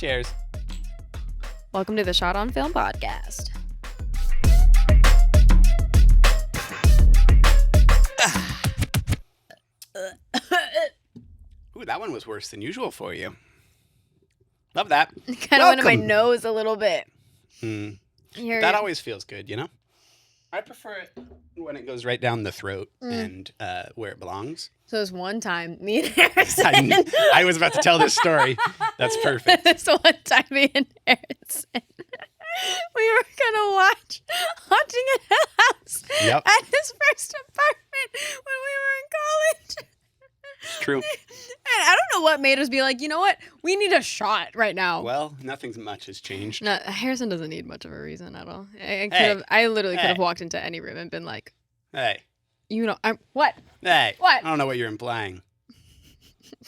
Cheers. Welcome to the Shot on Film podcast. Ooh, that one was worse than usual for you. Love that. Kind of went in my nose a little bit. That always feels good, you know? I prefer it when it goes right down the throat and where it belongs. So this one time, me and Harrison. I was about to tell this story. That's perfect. This one time, me and Harrison, we were gonna watch Haunting in Hill House at his first apartment when we were in college. It's true. And I don't know what made us be like, you know what? We need a shot right now. Well, nothing's much has changed. No, Harrison doesn't need much of a reason at all. I literally could have walked into any room and been like, Hey. You know, what? Hey. What? I don't know what you're implying.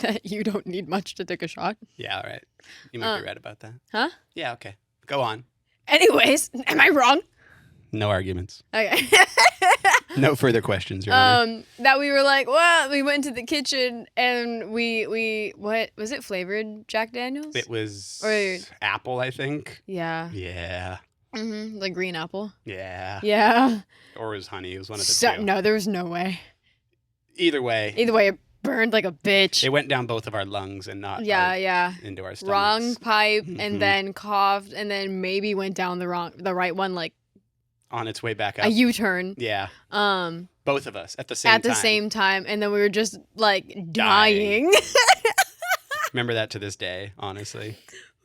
That you don't need much to take a shot? Yeah, all right. You might be right about that. Huh? Yeah, okay. Go on. Anyways, am I wrong? No arguments. Okay. No further questions, Your Honor. That we were like, well, we went into the kitchen and we what was it, flavored Jack Daniels? It was apple, I think. Yeah. Yeah. Mm-hmm. Like green apple. Yeah. Yeah. Or it was honey. It was one of the two. No, there was no way. Either way, it burned like a bitch. it went down both of our lungs and not into our stomachs. Wrong pipe and then coughed and then maybe went down the right one, like on its way back up. a U-turn. Yeah. Both of us at the same time. At the same time, and then we were just like dying. Remember that to this day, honestly.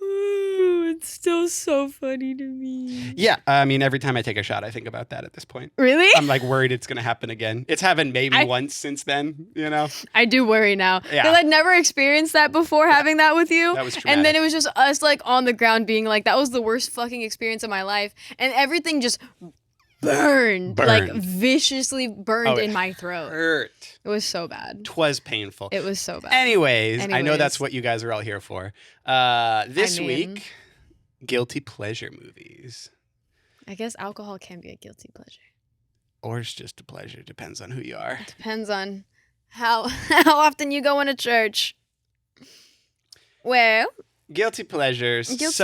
Ooh, it's still so funny to me. Yeah, I mean, every time I take a shot, I think about that at this point. Really? I'm like worried it's going to happen again. It's happened maybe once since then, you know? I do worry now. Yeah. Because I'd never experienced that before having that with you. That was traumatic. And then it was just us like on the ground being like, that was the worst fucking experience of my life. And everything just burned. Like viciously burned in my throat. Hurt. It was so bad. 'Twas painful. It was so bad. Anyways, I know that's what you guys are all here for. This week, guilty pleasure movies. I guess alcohol can be a guilty pleasure. Or it's just a pleasure. Depends on who you are. It depends on how often you go into church. Well, Guilty pleasures. Pleasures.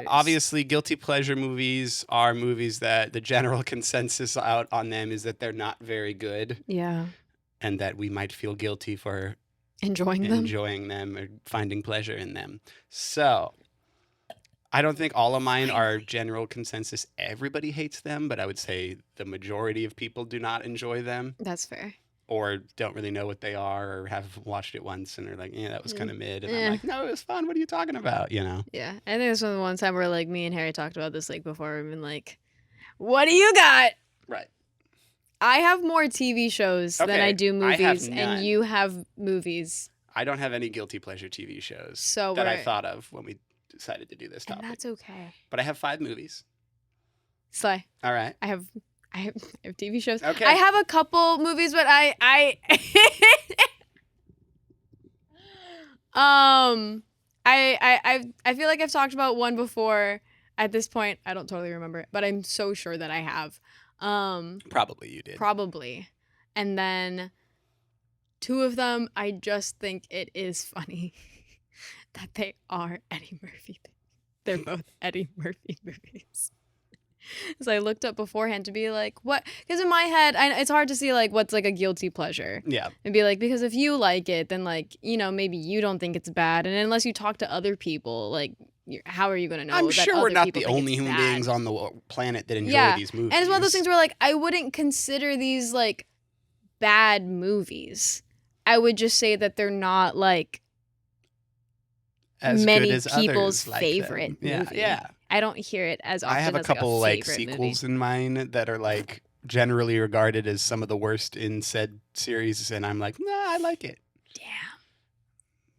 Obviously, guilty pleasure movies are movies that the general consensus out on them is that they're not very good. Yeah. And that we might feel guilty for enjoying them or finding pleasure in them. So, I don't think all of mine are general consensus. Everybody hates them, but I would say the majority of people do not enjoy them. That's fair. Or don't really know what they are or have watched it once and are like, yeah, that was kind of mid. And I'm like, no, it was fun. What are you talking about? You know? Yeah. I think this was the one time where like me and Harry talked about this like before. We've been like, what do you got? Right. I have more TV shows than I do movies, and you have movies. I don't have any guilty pleasure TV shows that I thought of when we decided to do this topic. And that's okay. But I have 5 movies. Slay. All right. I have TV shows. Okay. I have a couple movies, but I feel like I've talked about one before. At this point, I don't totally remember it, but I'm so sure that I have. Probably you did. Probably. And then 2 of them, I just think it is funny that they are Eddie Murphy. They're both Eddie Murphy movies. So I looked up beforehand to be like, what? Because in my head, it's hard to see like what's like a guilty pleasure. Yeah. And be like, because if you like it, then like, you know, maybe you don't think it's bad. And unless you talk to other people, like, how are you going to know? I'm sure we're not the only human beings on the planet that enjoy these movies. And it's one of those things where like, I wouldn't consider these like bad movies. I would just say that they're not like as many good as people's like favorite movie. Yeah. I don't hear it as often. I have a couple like sequels movie. in mind that are like generally regarded as some of the worst in said series, and I'm like, nah, I like it. Damn.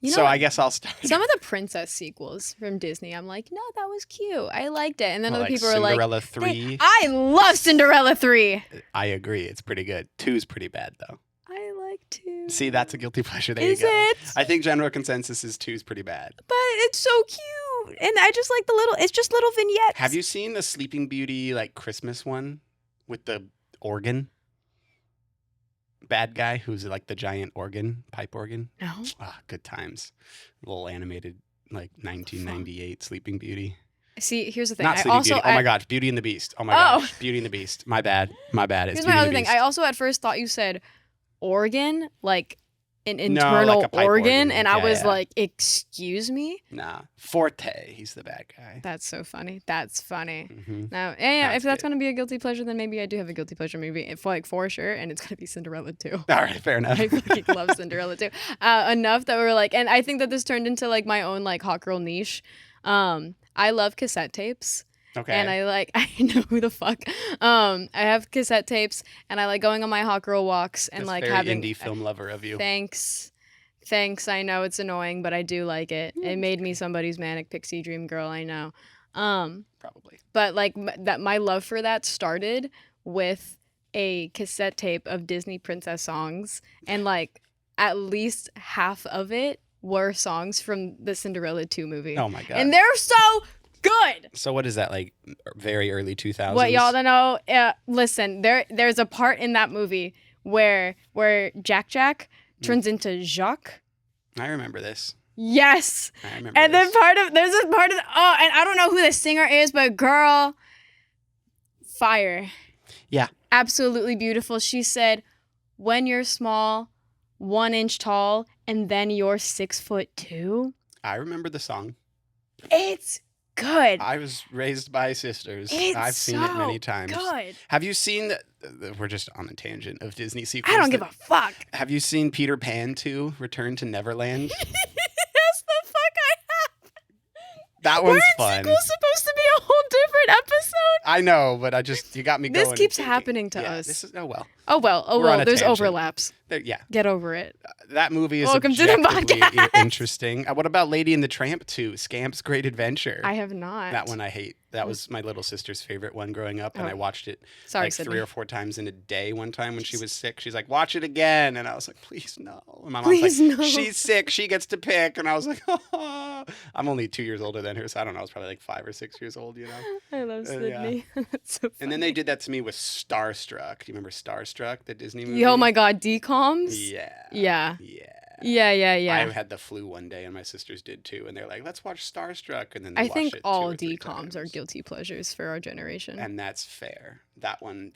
You know so what? I guess I'll start. Some of the princess sequels from Disney, I'm like, no, that was cute. I liked it. And then other people are like, Cinderella 3. I love Cinderella 3. I agree. It's pretty good. 2's pretty bad though. I like 2. See, that's a guilty pleasure. There Is you go. it? I think general consensus is 2's pretty bad. But it's so cute. And I just like it's just little vignettes. Have you seen the Sleeping Beauty like Christmas one with the organ? Bad guy who's like the giant organ, pipe organ. No. Ah, good times. Little animated like 1998 Sleeping Beauty. See, here's the thing. Not I Sleeping also Beauty. Oh my gosh, Beauty and the Beast. Oh my gosh, Beauty and the Beast. My bad. My bad. It's here's Beauty my and other the thing. Beast. I also at first thought you said organ, like an No, internal like a pipe organ. and I Yeah, was yeah. like, excuse me? Nah, Forte. He's the bad guy. That's so funny. That's funny. Hmm. Now, yeah, That's if that's good. gonna be a guilty pleasure, then maybe I do have a guilty pleasure movie, if like for sure, and it's gonna be Cinderella too. All right, fair enough. I fucking love Cinderella too. Enough that we're like, and I think that this turned into like my own like hot girl niche. I love cassette tapes. Okay. And I know who the fuck. I have cassette tapes, and I like going on my hot girl walks and That's like very having. indie film lover of you. Thanks. I know it's annoying, but I do like it. It made me somebody's manic pixie dream girl. I know. Probably. But like that, my love for that started with a cassette tape of Disney princess songs, and like at least half of it were songs from the Cinderella 2 movie. Oh my god. And they're so good. So what is that, like very early 2000s? What y'all don't know? Listen, there's a part in that movie where Jack turns into Jacques. I remember this. Yes. I remember And then this. there's a part of and I don't know who the singer is, but girl, fire. Yeah. Absolutely beautiful. She said, "When you're small, 1 inch tall, and then you're 6'2". I remember the song. It's good. I was raised by sisters. It's I've seen it many so times. good. Have you seen we're just on a tangent of Disney sequels. I don't give a fuck. Have you seen Peter Pan 2, Return to Neverland? Yes, the fuck I have. That one's Weren't fun. sequels supposed to be a whole different episode? I know, but you got me going. This and keeps thinking. happening to Yeah, us. This is, oh well. Oh well. We're on a There's tangent. overlaps. Yeah, Get over it. that movie is Welcome to the objectively podcast. interesting. What about Lady and the Tramp 2, Scamp's Great Adventure? I have not. That one I hate. That was my little sister's favorite one growing up, and Oh. I watched it Sorry, like Sydney. 3 or 4 times in a day one time when she was sick. She's like, watch it again. And I was like, please no. And my mom's Please like, no. she's sick. She gets to pick. And I was like, oh. I'm only 2 years older than her, so I don't know. I was probably like 5 or 6 years old, you know? I love yeah. Sydney. That's so funny. And then they did that to me with Starstruck. Do you remember Starstruck, the Disney movie? Oh my god, DComs? Yeah. Yeah. Yeah. Yeah. I had the flu one day, and my sisters did too. And they're like, let's watch Starstruck. And then they I watched think it 2 all or 3 DComs are times. guilty pleasures for our generation. And that's fair. That one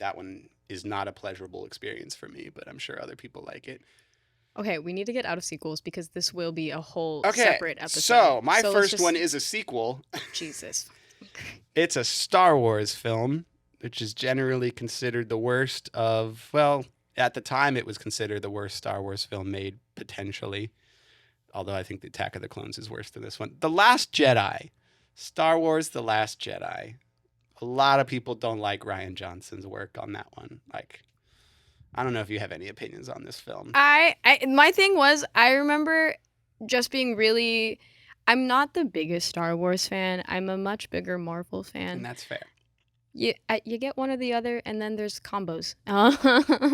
is not a pleasurable experience for me, but I'm sure other people like it. Okay, we need to get out of sequels because this will be a whole Okay, separate episode. so my let's first just- one is a sequel. Jesus. It's a Star Wars film, which is generally considered the worst of, well, at the time it was considered the worst Star Wars film made, potentially. Although I think the Attack of the Clones is worse than this one. The Last Jedi. Star Wars The Last Jedi. A lot of people don't like Rian Johnson's work on that one. Like, I don't know if you have any opinions on this film. My thing was, I remember just being really. I'm not the biggest Star Wars fan. I'm a much bigger Marvel And fan. that's fair. You get one or the other, and then there's combos.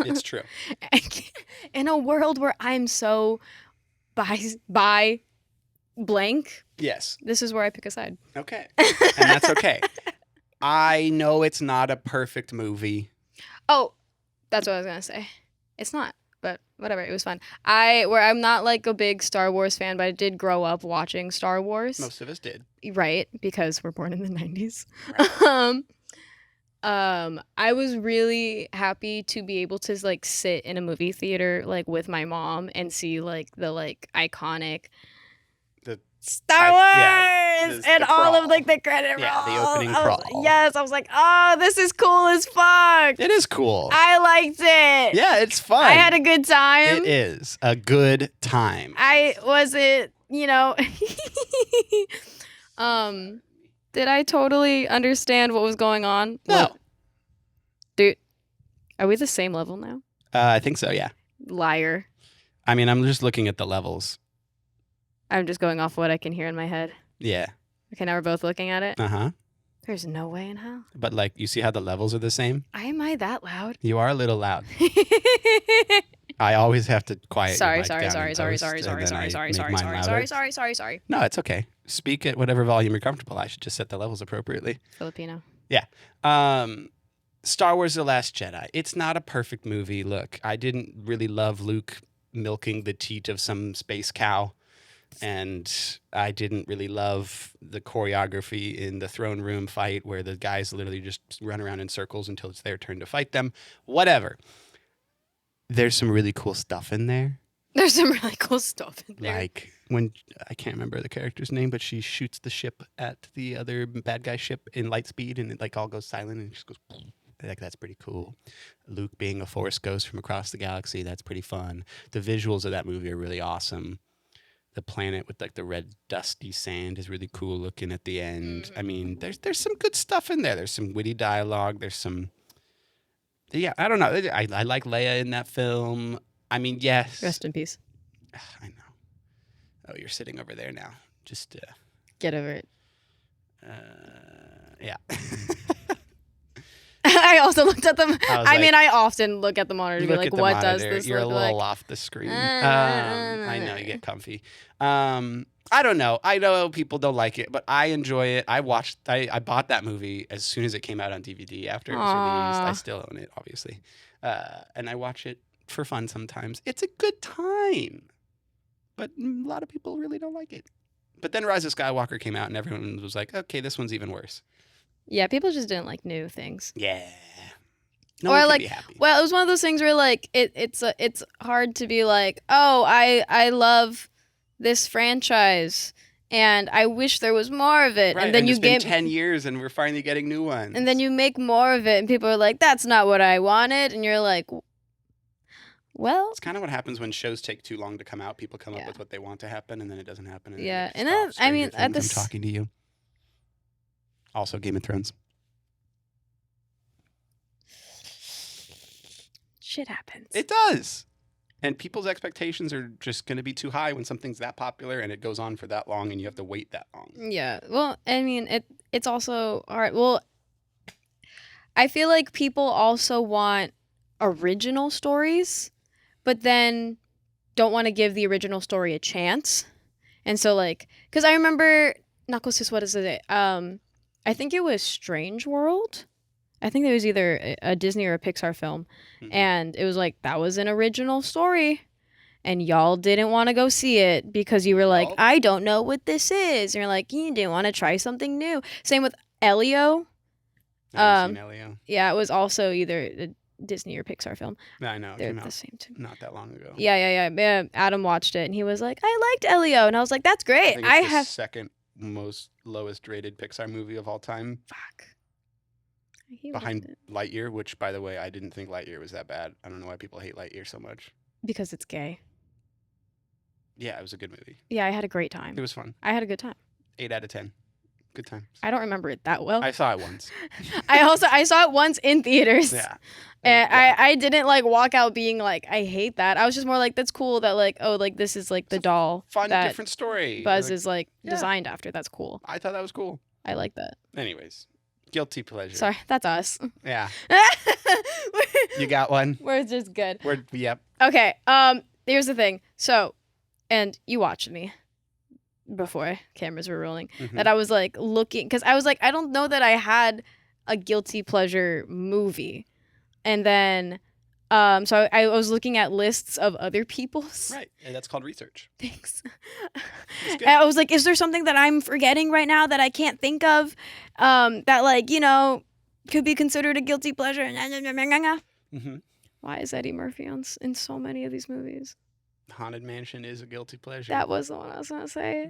It's true. In a world where I'm so by blank, Yes. this is where I pick a side. Okay. And that's okay. I know it's not a perfect movie. Oh, that's what I was gonna say. It's not, but whatever. It was fun. I'm not like a big Star Wars fan, but I did grow up watching Star Wars. Most of us did. Right, because we're born in the 90s. Right. I was really happy to be able to like sit in a movie theater like with my mom and see like the like iconic The Star Wars the and all of crawl. like the credit Yeah, the rolls. opening I was- crawl. Yes, I was like, oh, this is cool as fuck. It is cool. I liked it. Yeah, it's fun. I had a good time. It is a good time. I wasn't, did I totally understand what was going on? No. Look, dude, are we the same level now? I think so, yeah. Liar. I mean, I'm just looking at the levels. I'm just going off what I can hear in my head. Yeah. Okay, now we're both looking at it. Uh-huh. There's no way in hell. But, like, you see how the levels are the same? Am I that loud? You are a little loud. I always have to quiet your sorry. mic down in post, and then I make mine louder. No, it's okay. Speak at whatever volume you're comfortable. I should just set the levels appropriately. Filipino. Star Wars The Last Jedi. It's not a perfect movie. Look, I didn't really love Luke milking the teat of some space cow. And I didn't really love the choreography in the throne room fight where the guys literally just run around in circles until it's their turn to fight them. Whatever. There's some really cool stuff in there. There's some really cool stuff in there. Like when, I can't remember the character's name, but she shoots the ship at the other bad guy ship in light speed and it like all goes silent and it just goes, like, that's pretty cool. Luke being a Force ghost from across the galaxy, that's pretty fun. The visuals of that movie are really awesome. The planet with like the red dusty sand is really cool looking at the end. I mean, there's some good stuff in there. There's some witty dialogue. There's some, yeah, I don't know. I like Leia in that film. I mean, yes. Rest in peace. I know. Oh, you're sitting over there now. Just Get over it. yeah. I also looked at them. I mean, I often look at the monitor to be look like, at the what monitor. does this You're look a little like? off the screen. I know you get comfy. I don't know. I know people don't like it, but I enjoy it. I bought that movie as soon as it came out on DVD after it was released. I Aw. still own it, obviously. And I watch it for fun sometimes. It's a good time. But a lot of people really don't like it. But then Rise of Skywalker came out and everyone was like, okay, this one's even worse. Yeah, people just didn't like new things. Yeah. No Or one can like, be happy. well, it was one of those things where like it's hard to be like, oh, I love this franchise and I wish there was more of it. Right, And then you it's been 10 years and we're finally getting new ones. and then you make more of it and people are like, that's not what I wanted. And you're like, well, It's kind of what happens when shows take too long to come out. People come up Yeah. with what they want to happen and then it doesn't happen. And Yeah, then and then, I mean, at I'm this- talking to you. Also, Game of Thrones. shit happens. It does. And people's expectations are just going to be too high when something's that popular and it goes on for that long and you have to wait that long. Yeah. Well, I mean, it's also hard. Well, I feel like people also want original stories, but then don't want to give the original story a chance. And so, like, because I remember, Knuckles, what is it? I think it was Strange World. I think it was either a Disney or a Pixar film. Mhm. And it was like, that was an original story. And y'all didn't want to go see it because you were like, Well- I don't know what this is. And you're like, you didn't want to try something new. Same with Elio. I haven't seen Elio. Yeah, it was also either a Disney or Pixar film. I know. It They're came the out same too. not that long ago. Yeah. Adam watched it and he was like, I liked Elio. And I was like, that's I great. think I it's the have. second most lowest rated Pixar movie of all time, Fuck. He behind loved it. Lightyear, which, by the way, I didn't think Lightyear was that bad. I don't know why people hate Lightyear so much. Because it's gay. Yeah, it was a good movie. Yeah, I had a great time. It was fun. I had a good time. 8 out of 10. Good times. I don't remember it that well. I saw it once. I saw it once in theaters. Yeah. And Yeah. I didn't like walk out being like, I hate that. I was just more like, that's cool that like, oh, like this is like the It's a doll Fun, that different story. Buzz Like, is like yeah. designed after. That's cool. I thought that was cool. I like that. Anyways, guilty pleasure. Sorry, that's us. Yeah. You got one? We're just good. Yep. Okay. Here's the thing. So, and you watched me before cameras were rolling. Mhm. That I was like looking because I was like, I don't know that I had a guilty pleasure movie, and then, so I was looking at lists of other people's. Right. And that's called research. Thanks. It's good. And I was like, is there something that I'm forgetting right now that I can't think of, that like could be considered a guilty pleasure? Mm-hmm. Why is Eddie Murphy in so many of these movies? Haunted Mansion is a guilty pleasure. That was the one I was gonna say.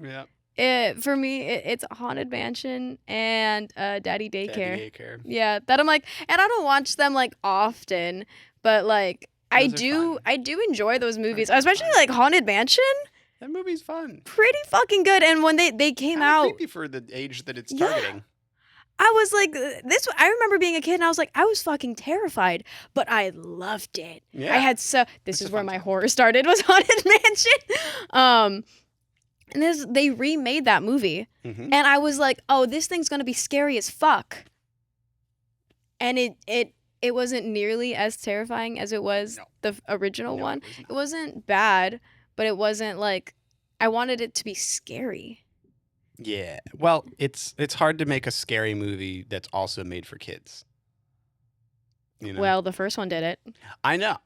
Yeah. For me, it's Haunted Mansion and Daddy Daycare. Daddy Daycare. Yeah, that I'm like, and I don't watch them like often, but like I Those are do, fun. I do enjoy those movies, Those are especially fun. like Haunted Mansion. That movie's fun. Pretty fucking good. And when they came Kinda out, creepy for the age that it's Yeah. targeting. I was like, this. I remember being a kid, and I was like, I was fucking terrified, but I loved it. Yeah. I had so. It's This a is where fun my time. horror started. Was Haunted Mansion. And they remade that movie, Mhm. and I was like, oh, this thing's gonna be scary as fuck. And it wasn't nearly as terrifying as it was No. the original No, one. it was not. It wasn't bad, but it wasn't like I wanted it to be scary. Yeah. Well, it's hard to make a scary movie that's also made for kids. You know? Well, the first one did it. I know.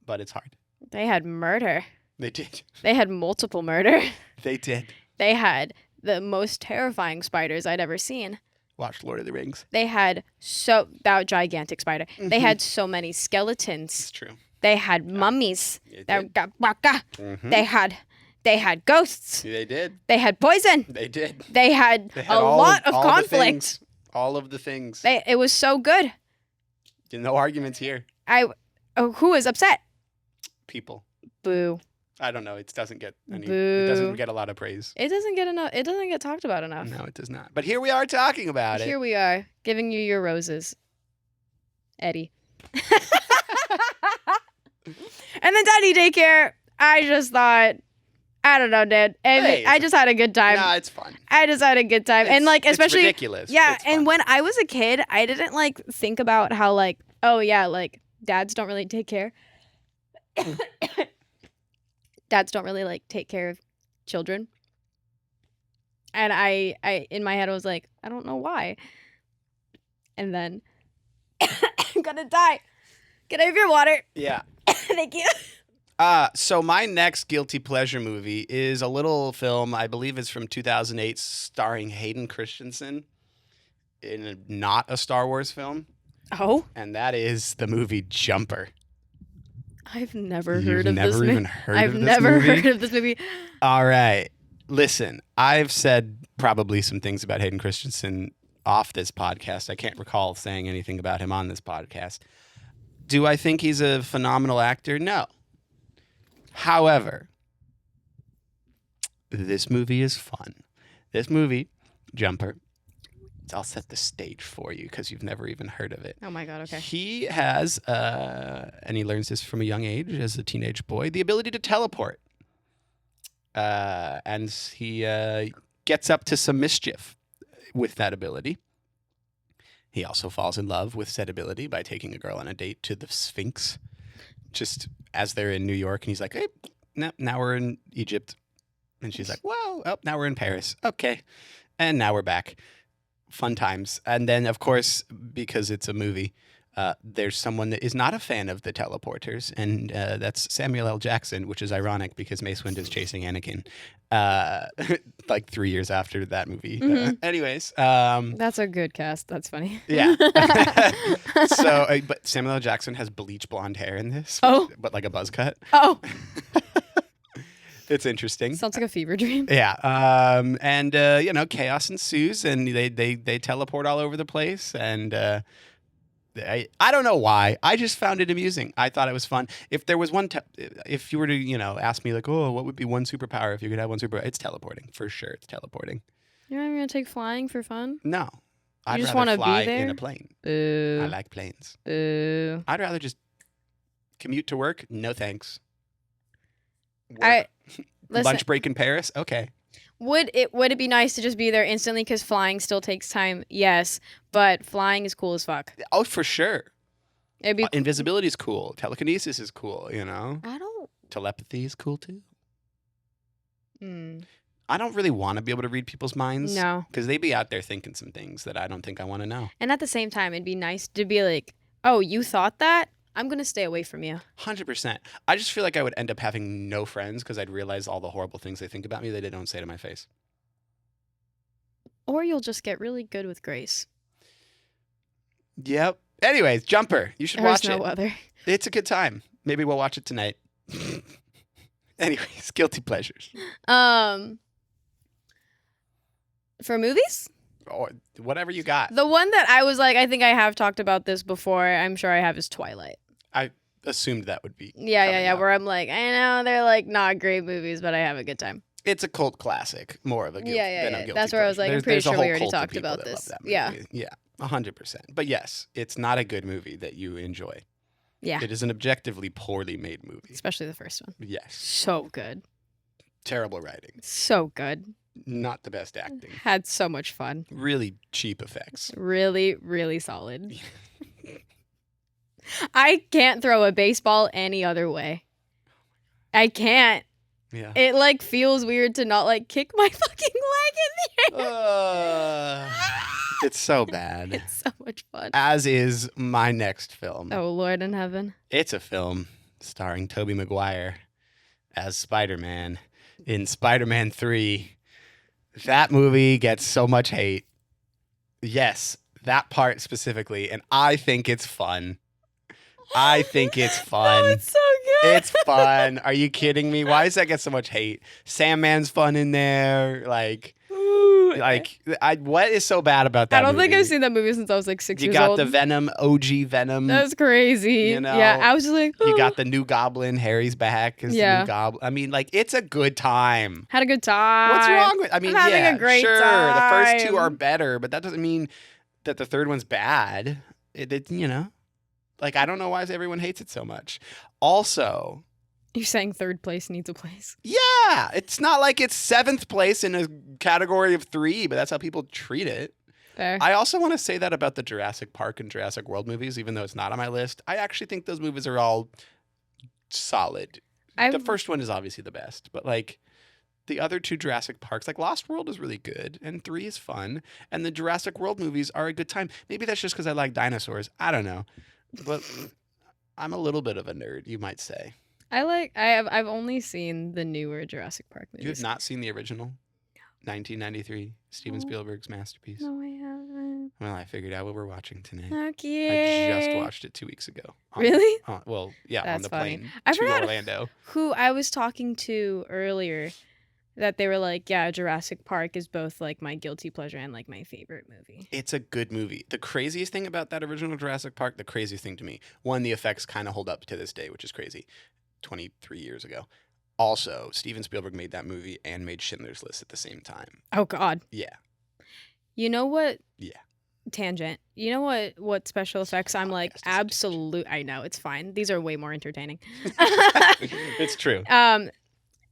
But it's hard. They had murder. They did. They had multiple murder. They did. They had the most terrifying spiders I'd ever seen. Watched Lord of the Rings. They had that gigantic spider. They Mhm. had so many skeletons. It's true. They had mummies. They That did. got waka. Mhm. They had ghosts. They did. They had poison. They did. They had, They had a all lot of all the conflict. things. All of the things. It was so good. No arguments here. Who was upset? People. Boo. I don't know. It doesn't get any. It Boo. doesn't get a lot of praise. It doesn't get enough. It doesn't get talked about enough. No, it does not. But here we are talking about Here it. we are, giving you your roses, Eddie. And then Tiny Daycare. I just thought, I don't know, Dad. And Hey, I just had a good time. Nah, it's fun. I just had a good time, and like It's especially ridiculous. yeah. It's And fun. when I was a kid, I didn't like think about how like oh yeah, like dads don't really take care. Dads don't really like take care of children. And I in my head I was like, I don't know why. And then I'm gonna die. Can I have your water? Yeah. Thank you. So my next guilty pleasure movie is a little film. I believe it's from 2008, starring Hayden Christensen, not a Star Wars film, Oh, and that is the movie Jumper. I've never You've heard of this never movie. even heard I've of this never movie? heard of this movie. All right. Listen, I've said probably some things about Hayden Christensen off this podcast. I can't recall saying anything about him on this podcast. Do I think he's a phenomenal actor? No. However, this movie is fun. This movie, Jumper, I'll set the stage for you because you've never even heard of it. Oh my god, okay. He has, and he learns this from a young age as a teenage boy, the ability to teleport. And he gets up to some mischief with that ability. He also falls in love with said ability by taking a girl on a date to the Sphinx, just as they're in New York. And he's like, hey, no, now we're in Egypt. And she's like, whoa, oh, now we're in Paris. Okay. And now we're back. Fun times. And then, of course, because it's a movie, there's someone that is not a fan of the teleporters, and that's Samuel L. Jackson, which is ironic because Mace Windu's chasing Anakin like 3 years after that movie. Mhm. Anyways, That's a good cast. That's funny. yeah. So, but Samuel L. Jackson has bleach blonde hair in this, Oh. but like a buzz cut. Oh, It's interesting. sounds like a fever dream. Yeah, and you know, chaos ensues, and they teleport all over the place, and I don't know why. I just found it amusing. I thought it was fun. If there was one, if you were to ask me like, oh, what would be one superpower if you could have one superpower? It's teleporting for sure. It's teleporting. You're not even gonna take flying for fun? No, I'd just rather wanna be fly in there? a plane. Boo. I like planes. Boo. I'd rather just commute to work. No thanks. I listen. Lunch break in Paris. Okay. Would it be nice to just be there instantly? Because flying still takes time. Yes, but flying is cool as fuck. Oh, for sure. It'd be. Invisibility is cool. Telekinesis is cool. I don't. Telepathy is cool too. Mm, I don't really want to be able to read people's minds. no. Because they be out there thinking some things that I don't think I want to know. And at the same time, it'd be nice to be like, oh, you thought that? I'm gonna stay away from you. 100%. I just feel like I would end up having no friends because I'd realize all the horrible things they think about me that they don't say to my face. Or you'll just get really good with grace. Yep. Anyways, Jumper. You should There's watch no it. other. It's a good time. Maybe we'll watch it tonight. Anyways, guilty pleasures. For movies? Or whatever you got. The one that I was like, I think I have talked about this before. I'm sure I have is Twilight. Assumed that would be. Yeah, coming up. Where I'm like, I know they're like not great movies, but I have a good time. It's a cult classic, more of a guilty. Yeah. than a guilty That's where I was pleasure. like, I'm pretty There's a sure we whole already cult of talked people about that love this. that Yeah. movie. Yeah, 100%. But yes, it's not a good movie that you enjoy. Yeah. It is an objectively poorly made movie. Especially the first one. Yes, So good. terrible writing, So good. not the best acting, Had so much fun. really cheap effects. Really, really solid. I can't throw a baseball any other way. I can't. Yeah. It like feels weird to not like kick my fucking leg in the air. It's so bad. It's so much fun. As is my next film. Oh Lord in heaven. It's a film starring Tobey Maguire as Spider-Man in Spider-Man 3. That movie gets so much hate. Yes, that part specifically, and I think it's fun. I think it's fun. No, it's so good. It's fun. Are you kidding me? Why does that get so much hate? Sandman's fun in there. What is so bad about that I don't movie? think I've seen that movie since I was like 6 You years got old. the Venom, OG Venom. That was crazy. You know, yeah, I was just like, You got the new Goblin. Harry's back as the Yeah. new Goblin. I mean, like, it's a good time. had a good time. What's wrong with? I mean, having yeah, a great sure. The first two are time. better, but that doesn't mean that the third one's bad. Like, I don't know why everyone hates it so much. Also, You're saying third place needs a place. yeah, it's not like it's 7th place in a category of 3, but that's how people treat it. Fair. I also want to say that about the Jurassic Park and Jurassic World movies, even though it's not on my list. I actually think those movies are all solid. The first one is obviously the best, but like the other 2 Jurassic Parks, like Lost World is really good and 3 is fun, and the Jurassic World movies are a good time. Maybe that's just because I like dinosaurs. I don't know, but I'm a little bit of a nerd, you might say. I've only seen the newer Jurassic Park movies. You have not seen the original? 1993, Steven No. Spielberg's masterpiece. No, I haven't. Well, I figured out what we're watching tonight. Okay. I just watched it 2 weeks ago. Really? Well, yeah, on That's the funny. plane I to forgot Orlando. who I was talking to earlier that they were like, yeah, Jurassic Park is both like my guilty pleasure and like my favorite movie. It's a good movie. The craziest thing about that original Jurassic Park, the craziest thing to me, one, the effects kind of hold up to this day, which is crazy, 23 years ago. Also, Steven Spielberg made that movie and made Schindler's List at the same time. Oh God. Yeah. You know what? Yeah. Tangent. You know what special effects I'm like Podcast is a tangent. absolute. I know it's fine. These are way more entertaining. It's true.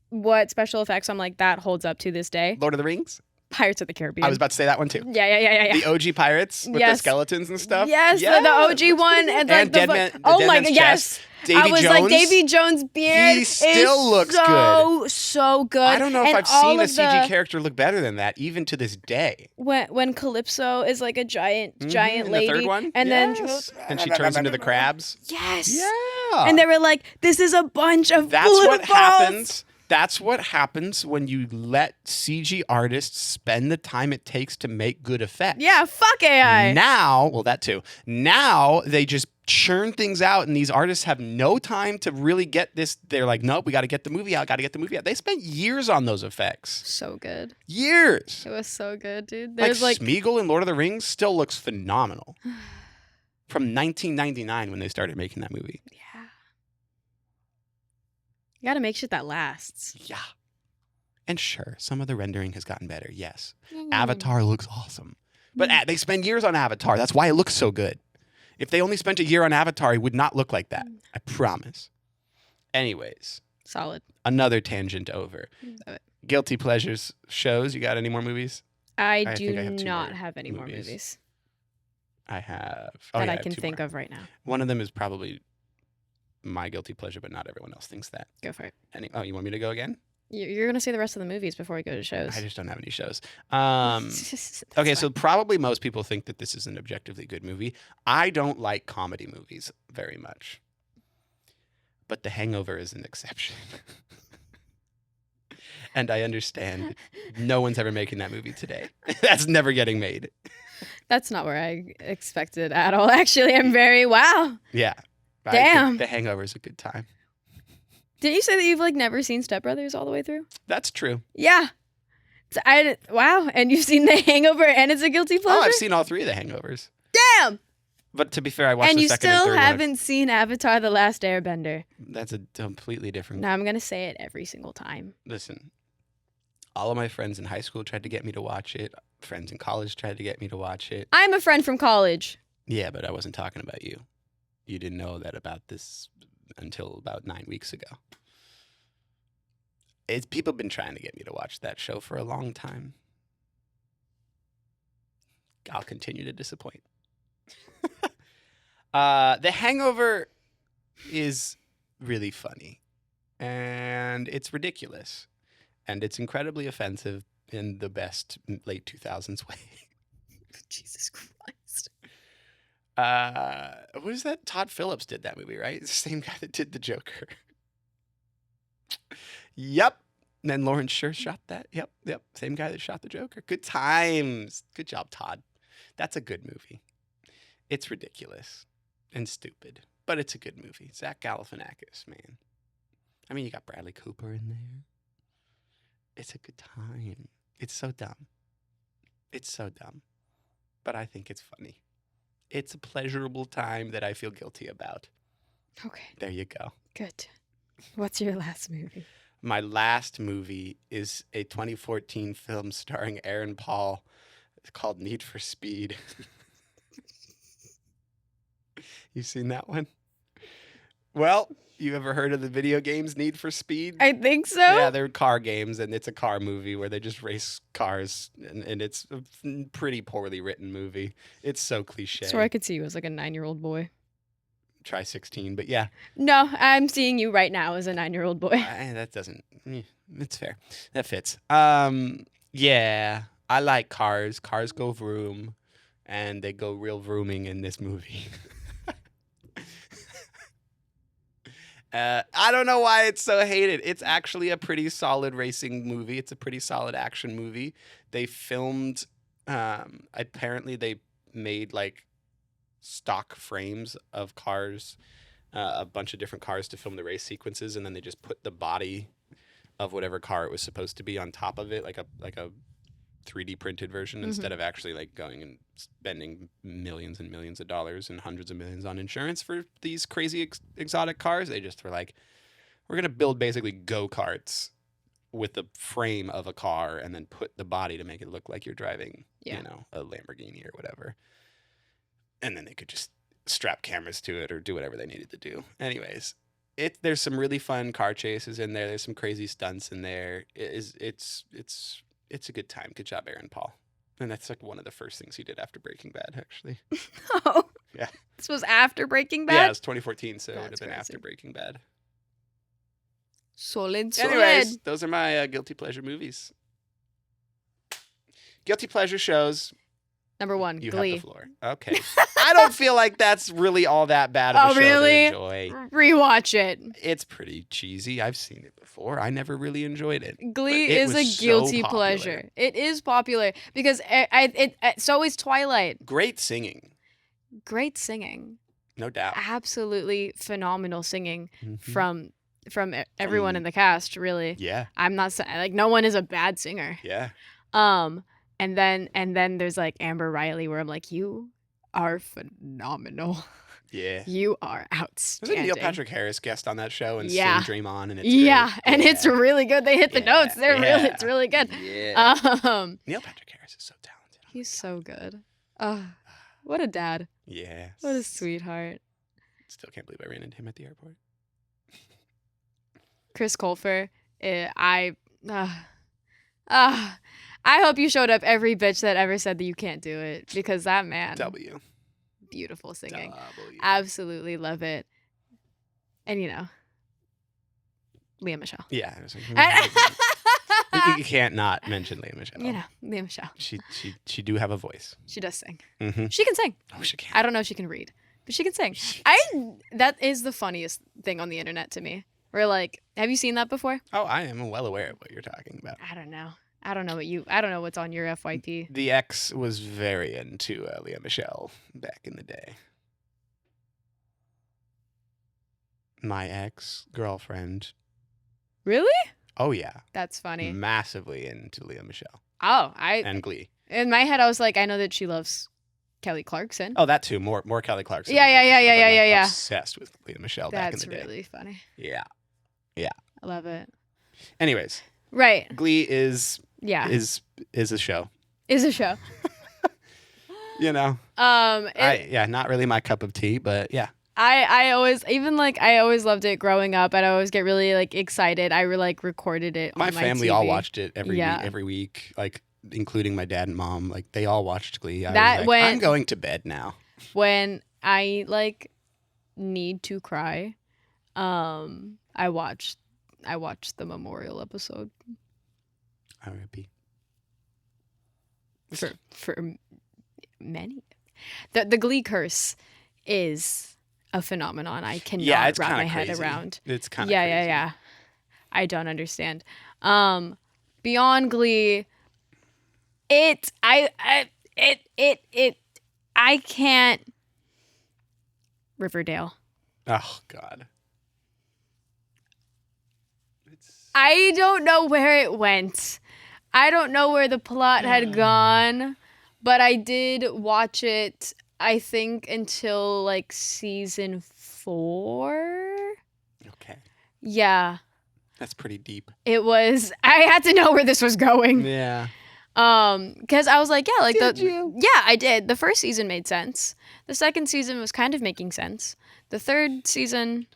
What special effects I'm like that holds up to this day? Lord of the Rings? Pirates of the Caribbean. I was about to say that one too. Yeah. The OG pirates with the Yes. skeletons and stuff. Yes, Yeah, the looks OG pretty one good. and like the Dead Man- the oh Dead my Man's god, yes. Chest. Davy I was Jones. like Davy Jones' beard. He still is looks so good. I don't know if And I've all seen a of CG the- character look better than that, even to this day. when Calypso is like a giant In lady, the third one? and then Yes. And she turns into the crabs. yes, Yeah. and they were like, "This is a bunch of That's blue what balls." happens. That's what happens when you let CG artists spend the time it takes to make good effects. Yeah, fuck AI. Now, well, that too. Now they just churn things out, and these artists have no time to really get this. They're like, nope, we got to get the movie out. Got to get the movie out. They spent years on those effects. So good. Years. It was so good, dude. Like There's like Smeagol in Lord of the Rings still looks phenomenal. From 1999 when they started making that movie. yeah. You gotta make shit that lasts. Yeah. And sure, some of the rendering has gotten better. Yes. Avatar looks awesome. But they spend years on Avatar. That's why it looks so good. If they only spent a year on Avatar, it would not look like that. I promise. Anyways, Solid. another tangent over. Love it. Guilty pleasures shows. You got any more movies? I think do I have two not more have any more movies. movies I have. that yeah, I can have two think more. of right now. One of them is probably my guilty pleasure, but not everyone else thinks that. Go for it. Oh, you want me to go again? You're gonna say the rest of the movies before we go to shows. I just don't have any shows. That's Okay, fine. so probably most people think that this is an objectively good movie. I don't like comedy movies very much. But The Hangover is an exception. And I understand no one's ever making that movie today. That's never getting made. That's not where I expected at all. Actually, I'm very wow. Yeah. I think Damn. The Hangover is a good time. Didn't you say that you've like never seen Step Brothers all the way through? That's true. Yeah. Wow. And you've seen The Hangover and it's a guilty pleasure? Oh, I've seen all 3 of The Hangovers. Damn. But to be fair, I watched And the you second and still third one. haven't seen Avatar: The Last Airbender. That's a completely different. Now I'm gonna say it every single time. Listen, all of my friends in high school tried to get me to watch it. Friends in college tried to get me to watch it. I'm a friend from college. Yeah, but I wasn't talking about you. You didn't know that about this until about 9 weeks ago. People have been trying to get me to watch that show for a long time. I'll continue to disappoint. The Hangover is really funny. And it's ridiculous. And it's incredibly offensive in the best late 2000s way. Jesus Christ. What is that? Todd Phillips did that movie, right? It's the same guy that did The Joker. Yep. And then Lawrence Sher shot that. Yep. Same guy that shot the Joker. Good times. Good job, Todd. That's a good movie. It's ridiculous and stupid, but it's a good movie. Zach Galifianakis, man. I mean, you got Bradley Cooper in there. It's a good time. It's so dumb. It's so dumb. But I think it's funny. It's a pleasurable time that I feel guilty about. Okay, There you go. good. What's your last movie? My last movie is a 2014 film starring Aaron Paul. It's called Need for Speed. You seen that one? Well, you ever heard of the video games Need for Speed? I think so. Yeah, they're car games, and it's a car movie where they just race cars, and it's a pretty poorly written movie. It's so cliche. So I could see you as like a 9-year-old boy. Try 16, but yeah, No, I'm seeing you right now as a 9-year-old boy. that doesn't. It's fair. That fits. Yeah, I like cars. Cars go vroom, and they go real vrooming in this movie. I don't know why it's so hated. It's actually a pretty solid racing movie. It's a pretty solid action movie. They filmed. Apparently, they made like stock frames of cars, a bunch of different cars to film the race sequences, and then they just put the body of whatever car it was supposed to be on top of it, like a 3D printed version, instead of actually like going and spending millions and millions of dollars and hundreds of millions on insurance for these crazy exotic cars. They just were like, we're gonna build basically go-karts with the frame of a car and then put the body to make it look like you're driving, Yeah. a Lamborghini or whatever. And then they could just strap cameras to it or do whatever they needed to do. Anyways, there's some really fun car chases in there. There's some crazy stunts in there. It's a good time. Good job, Aaron Paul. And that's like one of the first things he did after Breaking Bad, actually. Oh. Yeah. This was after Breaking Bad? Yeah, it was 2014, so it would have That's been crazy. after Breaking Bad. Solid. Anyways, those are my guilty pleasure movies. Guilty pleasure shows. Number 1, You Glee. have the floor. Okay. I don't feel like that's really all that bad of a Oh, show really? to enjoy. Rewatch it. It's pretty cheesy. I've seen it before. I never really enjoyed it. Glee But it is a was so guilty popular. pleasure. It is popular because so is Twilight. Great singing, Great singing. no doubt. Absolutely phenomenal singing Mhm. from everyone in the cast, really. Yeah, I'm not saying like no one is a bad singer. yeah. And then there's like Amber Riley where I'm like, you are phenomenal. Yeah. You are Wasn't outstanding. Neil Patrick Harris guest on that show and Yeah. sing Dream On? And it's Yeah, great? and it's really good. They hit the Yeah, notes. They're really yeah, it's really good. Yeah. Neil Patrick Harris is so talented. He's so good. What a dad. Yeah. What a sweetheart. Still can't believe I ran into him at the airport. Chris Colfer, I hope you showed up every bitch that ever said that you can't do it because that man, W. beautiful singing. W. Absolutely love it. And Leah Michelle. Yeah. I was like, And- you can't not mention Leah Michelle. Leah Michelle. She do have a voice. She does sing. Mm-hmm. She can sing. Oh, she can. I don't know if she can read, but she can sing. That is the funniest thing on the internet to me. We're like, have you seen that before? Oh, I am well aware of what you're talking about. I don't know. I don't know what's on your FYP. The ex was very into Leah Michelle back in the day. My ex-girlfriend. Really? Oh, yeah. That's funny. Massively into Leah Michelle Oh, and Glee. in my head I was like, I know that she loves Kelly Clarkson. Oh, that too. More Kelly Clarkson. Yeah, than yeah, Leah yeah, Michelle, yeah, but, yeah, like, yeah. Obsessed with Leah Michelle back in That's the day. really funny. Yeah. I love it. Anyways, Right. Glee is Yeah. is a show. Is a show. You know. Not really my cup of tea, but yeah. I always I always loved it growing up. I'd always get really like excited. I recorded it. My on family TV. all watched it Yeah. every week, like including my dad and mom. Like they all watched Glee. I That was like, went- I'm going to bed now. When I like need to cry. I watched the memorial episode R.I.P. for many. The Glee curse is a phenomenon I cannot Yeah, it's wrap kind my of head crazy. around. It's kind of Yeah. I don't understand. Beyond Glee, I can't. Riverdale. Oh God. I don't know where it went. I don't know where the plot had gone, but I did watch it, I think, until like season 4. Okay. Yeah. That's pretty deep. It was. I had to know where this was going. Yeah. Because I was like, yeah, like Did you? yeah, I did. The first season made sense. The second season was kind of making sense. The third season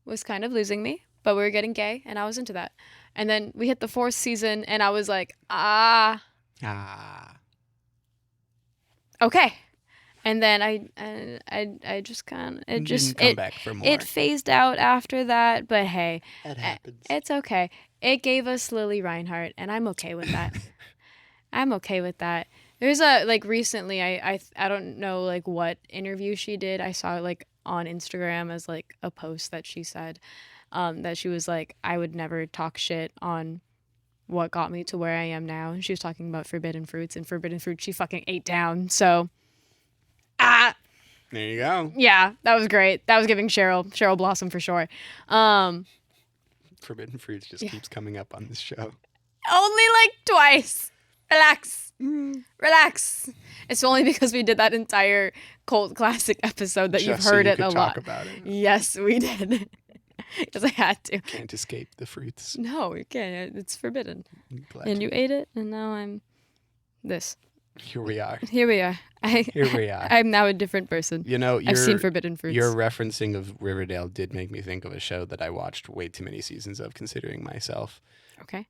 was kind of losing me, but we were getting gay, and I was into that. And then we hit the fourth season, and I was like, okay. And then I just kind of Didn't come back for more. it phased out after that, but hey, That happens. it's okay. It gave us Lily Reinhart, and I'm okay with that. I'm okay with that. There's a like recently I don't know like what interview she did. I saw it like on Instagram as like a post that she said that she was like, I would never talk shit on what got me to where I am now. And she was talking about forbidden fruits, and forbidden fruit she fucking ate down. So There you go. yeah, that was great. That was giving Cheryl Blossom for sure. Forbidden fruits just keeps coming up on this show. Only like twice. Relax. It's only because we did that entire cult classic episode that Just you've so heard you it could a talk lot. about it. Yes, we did. Because I had to. Can't escape the fruits. No, you can't. It's forbidden. I'm glad And you ate it, and now I'm this. Here we are. Here we are. Here we are. I'm now a different person. You know, I've seen forbidden fruits. your referencing of Riverdale did make me think of a show that I watched way too many seasons of, considering myself. Okay.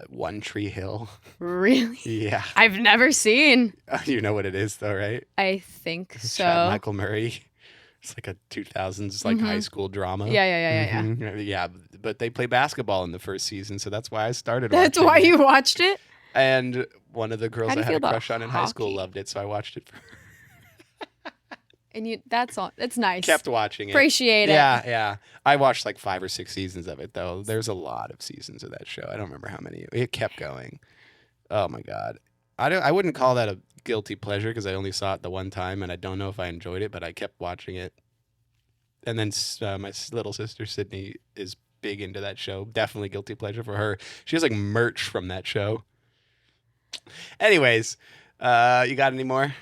One Tree Hill. Really? Yeah. I've never seen. You know what it is, though, right? I think Chad so. Michael Murray. It's like a 2000s like high school drama. Yeah. Mhm. Yeah, but they play basketball in the first season, so that's why I started That's watching why it. you watched it? And one of the girls How do I you had feel a about crush on in high school hockey? loved it, so I watched it. And you that's all. That's nice. Kept watching it. Appreciate it. Yeah. I watched like 5 or 6 seasons of it, though. There's a lot of seasons of that show. I don't remember how many. It kept going. Oh my god. I wouldn't call that a guilty pleasure because I only saw it the one time, and I don't know if I enjoyed it, but I kept watching it. And then my little sister Sydney is big into that show. Definitely guilty pleasure for her. She has like merch from that show. Anyways, you got any more?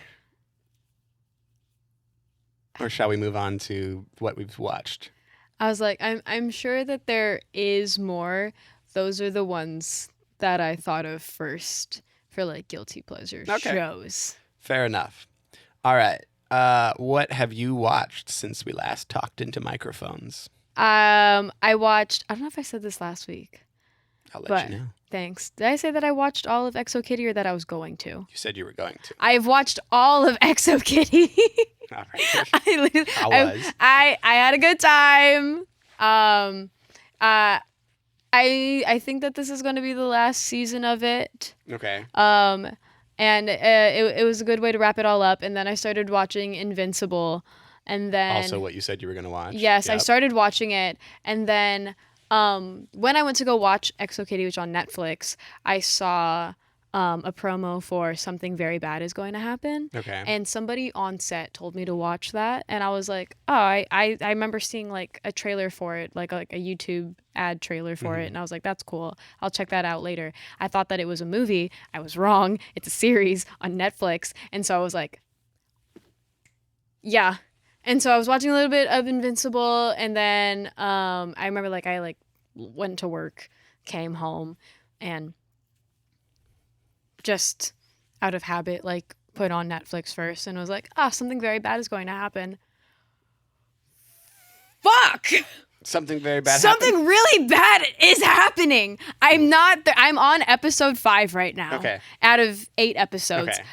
Or shall we move on to what we've watched? I was like, I'm sure that there is more. Those are the ones that I thought of first for like guilty pleasure Okay. shows. Fair enough. All right. What have you watched since we last talked into microphones? I watched. I don't know if I said this last week. I'll let But- you know. Thanks. Did I say that I watched all of Exo Kitty or that I was going to? You said you were going to. I've watched all of Exo Kitty. All right. I literally- How I- was? I had a good time. I think that this is going to be the last season of it. Okay. And it was a good way to wrap it all up. And then I started watching Invincible, and then Also, what you said you were going to watch. yes, I Yep. started watching it, and then when I went to go watch Exo Kitty, which on Netflix, I saw a promo for Something Very Bad Is Going to Happen. Okay. And somebody on set told me to watch that, and I was like, oh, I remember seeing like a trailer for it, like a YouTube ad trailer for it, and I was like, that's cool. I'll check that out later. I thought that it was a movie. I was wrong. It's a series on Netflix, and so I was like, yeah. And so I was watching a little bit of Invincible, and then I remember like I like went to work, came home, and just out of habit like put on Netflix first and was like, something very bad is going to happen. Fuck! Something very bad Something happened? really bad is happening. I'm not I'm on episode 5 right now. Okay. Out of 8 episodes. Okay.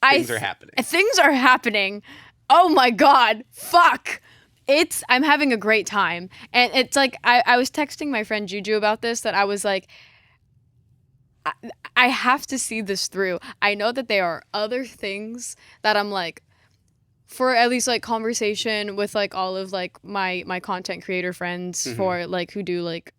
I Things are happening. Things are happening. Oh my god. Fuck. I'm having a great time. And it's like I was texting my friend Juju about this, that I was like, I have to see this through. I know that there are other things that I'm like, for at least like conversation with like all of like my content creator friends Mhm. for like who do like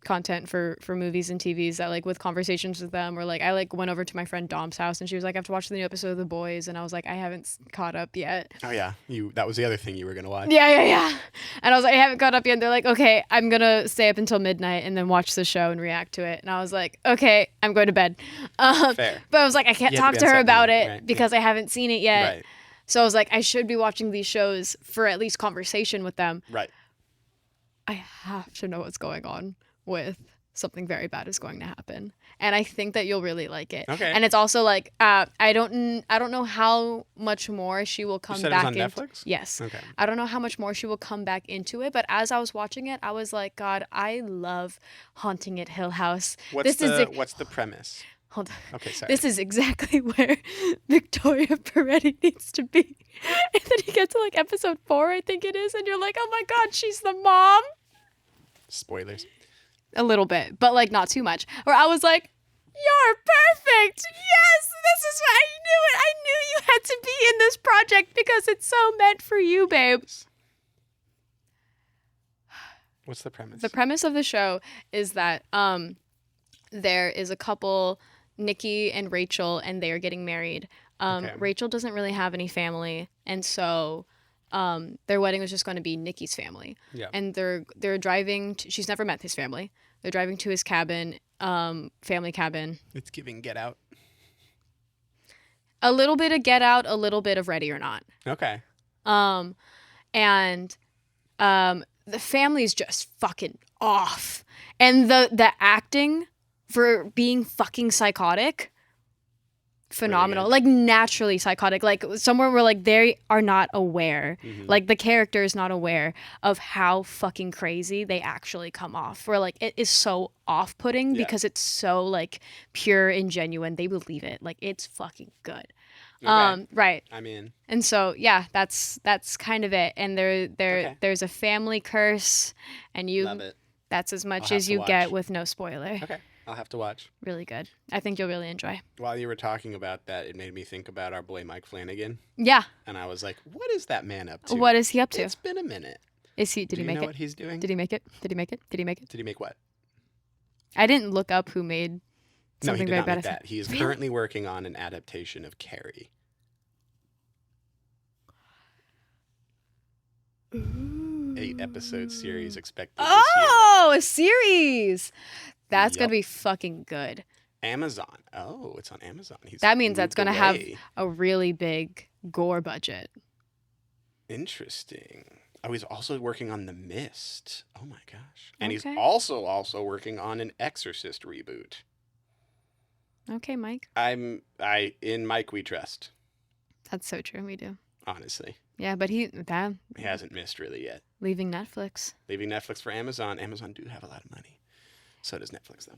content for movies and TVs that like with conversations with them, or like I like went over to my friend Dom's house and she was like, I have to watch the new episode of The Boys, and I was like, I haven't caught up yet. Oh yeah, that was the other thing you were gonna watch. Yeah. And I was like, I haven't caught up yet. And they're like, okay, I'm gonna stay up until midnight and then watch the show and react to it. And I was like, okay, I'm going to bed. Fair. But I was like, I can't You have talk to be to on her set about in the it morning, right? because I haven't seen it yet. Right. So I was like, I should be watching these shows for at least conversation with them. Right. I have to know what's going on with something very bad is going to happen, and I think that you'll really like it. Okay. And it's also like I don't know how much more she will come You said back it was on into. Netflix? Yes. Okay. I don't know how much more she will come back into it, but as I was watching it, I was like, God, I love Haunting at Hill House. What's This the premise? Hold on. Okay, sorry. This is exactly where Victoria Peretti needs to be. And then you get to like episode 4, I think it is, and you're like, oh my God, she's the mom. Spoilers. A little bit, but like not too much. Or I was like, you're perfect. Yes, this is what I knew it. I knew you had to be in this project because it's so meant for you, babe. What's the premise? The premise of the show is that there is a couple, Nikki and Rachel, and they are getting married. Okay. Rachel doesn't really have any family, and so their wedding was just going to be Nikki's family. Yeah. And they're driving. She's never met his family. They're driving to his cabin, family cabin. It's giving Get Out. A little bit of Get Out, a little bit of Ready or Not. Okay. And the family's just fucking off, and the acting for being fucking psychotic, phenomenal. Really Like naturally psychotic, like somewhere where like they are not aware, Mhm. like the character is not aware of how fucking crazy they actually come off, where like it is so off-putting Yeah. because it's so like pure and genuine. They believe it, like it's fucking good. Okay. Right. I'm in. And so yeah, that's kind of it. And Okay. there's a family curse, and Love it. that's as much have as to you watch. get with no spoiler. Okay. I'll have to watch. Really good. I think you'll really enjoy. While you were talking about that, it made me think about our boy Mike Flanagan, Yeah. and I was like, "What is that man up to?" What is he up to? It's been a minute. Is he? Did Do he you make know it? what he's doing? Did he make it? Did he make it? Did he make it? Did he make what? I didn't look up who made No, he something did very not bad. make that. He is Really? currently working on an adaptation of Carrie. 8-episode series expected this year. Oh, a series. That's Yup. gonna be fucking good. Amazon. Oh, it's on Amazon. That means that's moved gonna have away. a really big gore budget. Interesting. Oh, he's also working on The Mist. Oh my gosh. And he's Okay. also working on an Exorcist reboot. Okay, Mike. In Mike we trust, That's so true. We do. honestly. Yeah, but He hasn't missed really yet. leaving Netflix. Leaving Netflix for Amazon. Amazon do have a lot of money. So does Netflix though.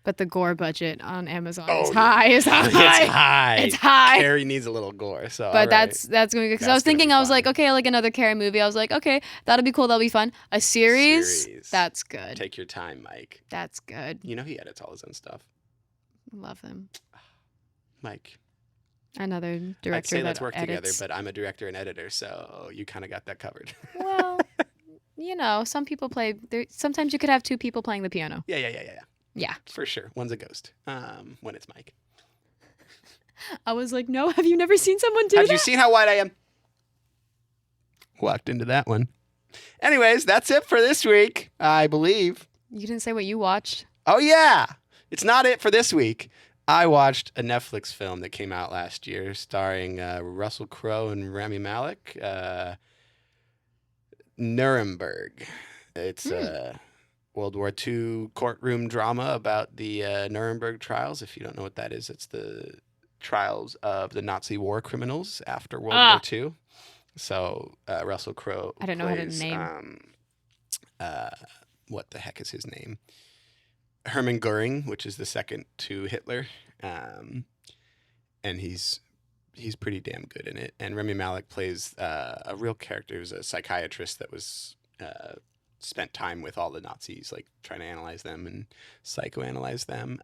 But the gore budget on Amazon Oh, is yeah. high. It's high. It's high. It's high. Carrie needs a little gore. So But all right. that's going to be good. Because I That's was gonna thinking, be I was like, fun. okay, like another Carrie movie. I was like, okay, that'll be cool. That'll be fun. A series? Series. That's good. Take your time, Mike. That's good. You know he edits all his own stuff. Love him. Mike. Another director I'd say that let's work together, edits. but I'm a director and editor, so you kind of got that covered. Well, you know, some people play. Sometimes you could have two people playing the piano. Yeah. Yeah. For sure. One's a ghost. When it's Mike. I was like, no, have you never seen someone do Have that? you seen how wide I am? Walked into that one. Anyways, that's it for this week, I believe. You didn't say what you watched. Oh, yeah. It's not it for this week. I watched a Netflix film that came out last year starring Russell Crowe and Rami Malek. Nuremberg. It's a World War II courtroom drama about the Nuremberg trials. If you don't know what that is, it's the trials of the Nazi war criminals after World War II. So Russell Crowe I didn't know how to plays, name. what the heck is his name? Hermann Goering, which is the second to Hitler. And he's pretty damn good in it. And Rami Malek plays a real character who's a psychiatrist that was spent time with all the Nazis, like trying to analyze them and psychoanalyze them.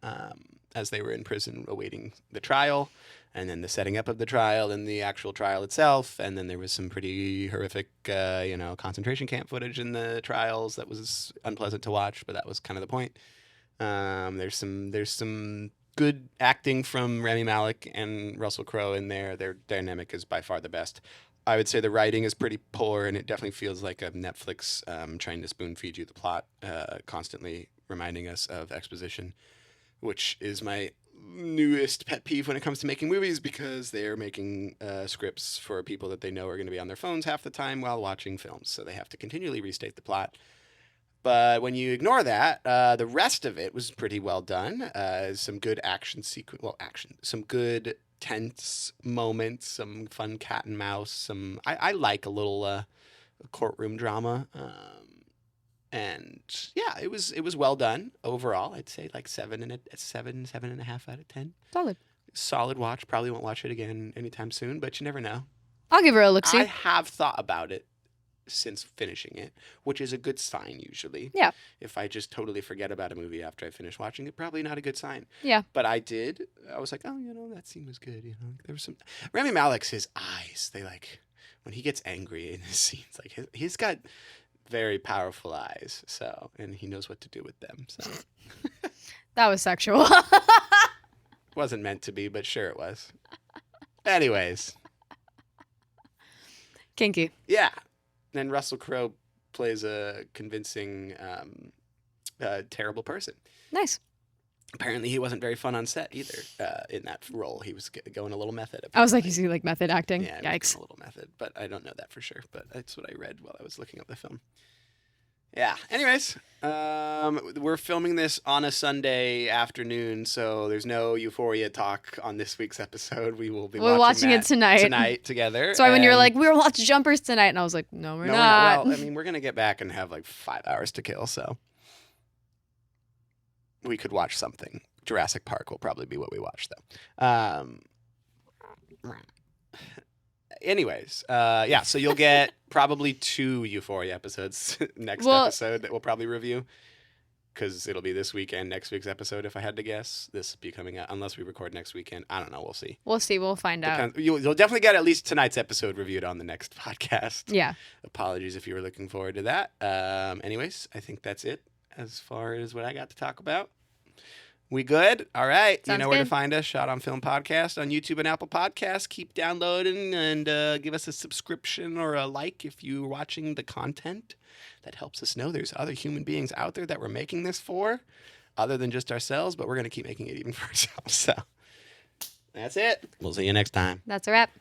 as they were in prison awaiting the trial, and then the setting up of the trial and the actual trial itself. And then there was some pretty horrific, concentration camp footage in the trials that was unpleasant to watch, but that was kind of the point. There's some good acting from Rami Malek and Russell Crowe in there. Their dynamic is by far the best. I would say the writing is pretty poor, and it definitely feels like a Netflix trying to spoon feed you the plot, constantly reminding us of exposition, which is my newest pet peeve when it comes to making movies, because they're making scripts for people that they know are going to be on their phones half the time while watching films, so they have to continually restate the plot. But when you ignore that, the rest of it was pretty well done. Some good some good tense moments, some fun cat and mouse. I like a little courtroom drama, and yeah, it was well done overall. I'd say like 7.5 out of 10. Solid watch. Probably won't watch it again anytime soon, but you never know. I'll give her a look-see. I have thought about it since finishing it, which is a good sign usually. Yeah. If I just totally forget about a movie after I finish watching it, probably not a good sign. Yeah. But I was like, oh, that scene was good. There was some Rami Malek's, his eyes, they like when he gets angry in his scenes, like he's got very powerful eyes. So, and he knows what to do with them. So That was sexual. wasn't meant to be, but sure it was. Anyways. Kinky. Yeah. Then Russell Crowe plays a convincing, terrible person. Nice. Apparently, he wasn't very fun on set either in that role. He was going a little method. I was like, you see, like method acting? Yeah, Yikes. a little method, but I don't know that for sure. But that's what I read while I was looking up the film. Yeah. Anyways, we're filming this on a Sunday afternoon, so there's no Euphoria talk on this week's episode. We're watching it tonight together. That's why when you're like, we were watching Jumpers tonight, and I was like, no, we're not. Well, I mean, we're gonna get back and have like 5 hours to kill, so we could watch something. Jurassic Park will probably be what we watch, though. Anyways, yeah, so you'll get probably 2 Euphoria episodes next episode that we'll probably review, because it'll be this week and next week's episode, if I had to guess. This will be coming out, unless we record next weekend. I don't know. We'll see. We'll find out. You'll definitely get at least tonight's episode reviewed on the next podcast. Yeah. Apologies if you were looking forward to that. Anyways, I think that's it as far as what I got to talk about. We good? All right. Sounds you know where good. to find us. Shot on Film Podcast on YouTube and Apple Podcasts. Keep downloading and give us a subscription or a like if you're watching the content. That helps us know there's other human beings out there that we're making this for, other than just ourselves, but we're going to keep making it even for ourselves. So that's it. We'll see you next time. That's a wrap.